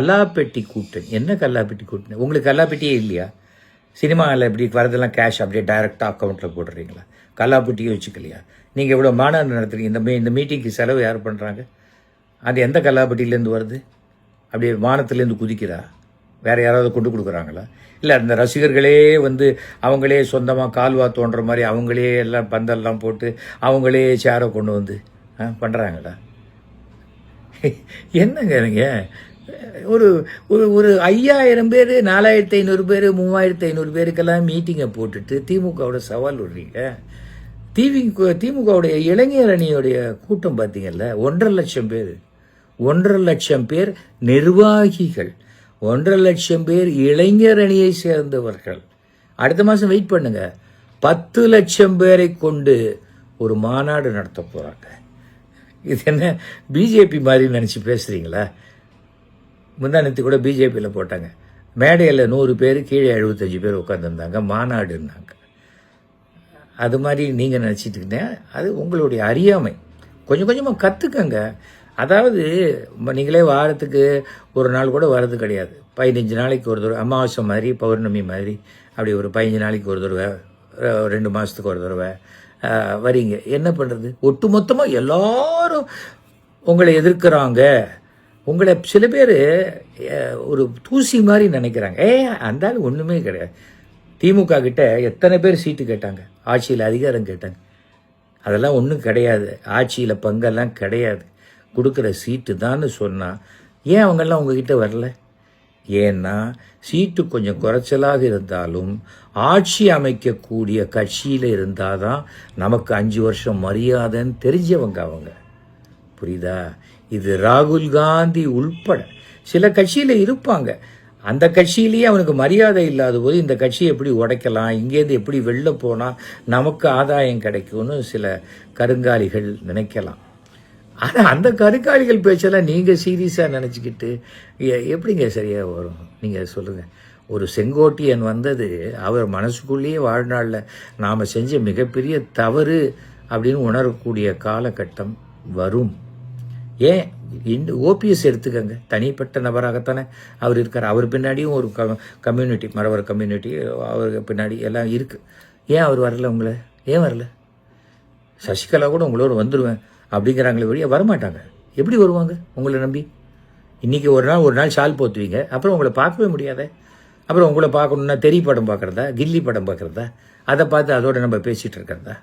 கல்லாப்பெட்டி கூட்டணி. என்ன கல்லாப்பெட்டி கூட்டணி? உங்களுக்கு கல்லாப்பெட்டியே இல்லையா? சினிமாவில் இப்படி வரதெல்லாம் கேஷ் அப்படியே டைரெக்டாக அக்கௌண்ட்டில் போடுறீங்களா? கல்லாப்பெட்டியே வச்சுக்கலையா? நீங்கள் இவ்வளோ மாநாடு நடத்துறீங்க, இந்த மீட்டிங்க்கு செலவு யார் பண்ணுறாங்க? அது எந்த கல்லாப்பெட்டியிலேருந்து வருது? அப்படியே வானத்துலேருந்து குதிக்கிறா? வேறு யாராவது கொண்டு கொடுக்குறாங்களா? இல்லை அந்த ரசிகர்களே அவங்களே சொந்தமாக கால்வா தோன்ற மாதிரி அவங்களே எல்லாம் பந்தல்லாம் போட்டு அவங்களே சேரை கொண்டு பண்ணுறாங்களா? என்னங்க நீங்கள் ஒரு ஒரு ஒரு 5000 பேர் 4500 பேர் 3500 பேருக்கெல்லாம் மீட்டிங்கை போட்டுட்டு திமுகவோட சவால் விடுறீங்க. திமுகவுடைய இளைஞர் அணியோடைய கூட்டம் பார்த்தீங்கல்ல, 1.5 லட்சம் பேர். 1.5 லட்சம் பேர் நிர்வாகிகள், 1.5 லட்சம் பேர் இளைஞர் அணியை சேர்ந்தவர்கள். அடுத்த மாதம் வெயிட் பண்ணுங்க, 10 லட்சம் பேரை கொண்டு ஒரு மாநாடு நடத்த போகிறாங்க. இது என்ன பிஜேபி மாதிரி நினச்சி பேசுகிறீங்களா? முந்தானத்து கூட பிஜேபியில் போட்டாங்க, மேடையில் 100 பேர் கீழே 75 பேர் உட்காந்துருந்தாங்க, மாநாடுன்னாங்க. அது மாதிரி நீங்கள் நினச்சிட்டு அது உங்களுடைய அறியாமை. கொஞ்சம் கொஞ்சமாக கற்றுக்கங்க. அதாவது நீங்களே வாரத்துக்கு ஒரு நாள் கூட வர்றது கிடையாது. 15 நாளைக்கு ஒரு தடவை, அமாவாசை மாதிரி பௌர்ணமி மாதிரி அப்படி ஒரு 15 நாளைக்கு ஒரு தடவை, 2 மாதத்துக்கு ஒரு தடவை வரீங்க. என்ன பண்ணுறது? ஒட்டு மொத்தமாக எல்லாரும் உங்களை எதிர்க்கிறாங்க. உங்களை சில பேர் ஒரு தூசி மாதிரி நினைக்கிறாங்க. அந்த ஆள் ஒன்றுமே கிடையாது. திமுக கிட்ட எத்தனை பேர் சீட்டு கேட்டாங்க? ஆட்சியில் அதிகாரம் கேட்டாங்க. அதெல்லாம் ஒன்றும் கிடையாது. ஆட்சியில் பங்கெல்லாம் கிடையாது. கொடுக்குற சீட்டு தான் சொன்னால் ஏன் அவங்கெல்லாம் உங்ககிட்ட வரல? ஏன்னா சீட்டு கொஞ்சம் குறைச்சலாக இருந்தாலும் ஆட்சி அமைக்கக்கூடிய கட்சியில் இருந்தால் தான் நமக்கு 5 வருஷம் மரியாதைன்னு தெரிஞ்சவங்க அவங்க. புரியுதா? இது ராகுல் காந்தி உள்பட சில கட்சியில் இருப்பாங்க. அந்த கட்சியிலேயே அவனுக்கு மரியாதை இல்லாத போது இந்த கட்சியை எப்படி உடைக்கலாம், இங்கேருந்து எப்படி வெளில போனால் நமக்கு ஆதாயம் கிடைக்கும்னு சில கருங்காலிகள் நினைக்கலாம். ஆனால் அந்த கருங்காலிகள் பேச்செல்லாம் நீங்கள் சீரியஸாக நினச்சிக்கிட்டு எப்படிங்க சரியாக வரும்? நீங்கள் சொல்லுங்கள். ஒரு செங்கோட்டியன் அவர் மனசுக்குள்ளேயே வாழ்நாளில் நாம் செஞ்ச மிகப்பெரிய தவறு அப்படின்னு உணரக்கூடிய காலகட்டம் வரும். ஏன் ஓபிஎஸ் எடுத்துக்கங்க, தனிப்பட்ட நபராகத்தானே அவர் இருக்கார். அவர் பின்னாடியும் ஒரு கம்யூனிட்டி, மறவர் கம்யூனிட்டி அவருக்கு பின்னாடி எல்லாம் இருக்குது. ஏன் அவர் வரல? உங்களை ஏன் வரல? சசிகலா கூட உங்களோட வந்துடுவேன் அப்படிங்கிறாங்களே வழியா வரமாட்டாங்க. எப்படி வருவாங்க உங்களை நம்பி? இன்றைக்கி ஒரு நாள் ஷால் போத்துவீங்க, அப்புறம் உங்களை பார்க்கவே முடியாத. அப்புறம் உங்களை பார்க்கணுன்னா தெரி படம் பார்க்குறதா, கில்லி படம் பார்க்குறதா, அதை பார்த்து அதோட நம்ம பேசிகிட்டு இருக்கிறதா?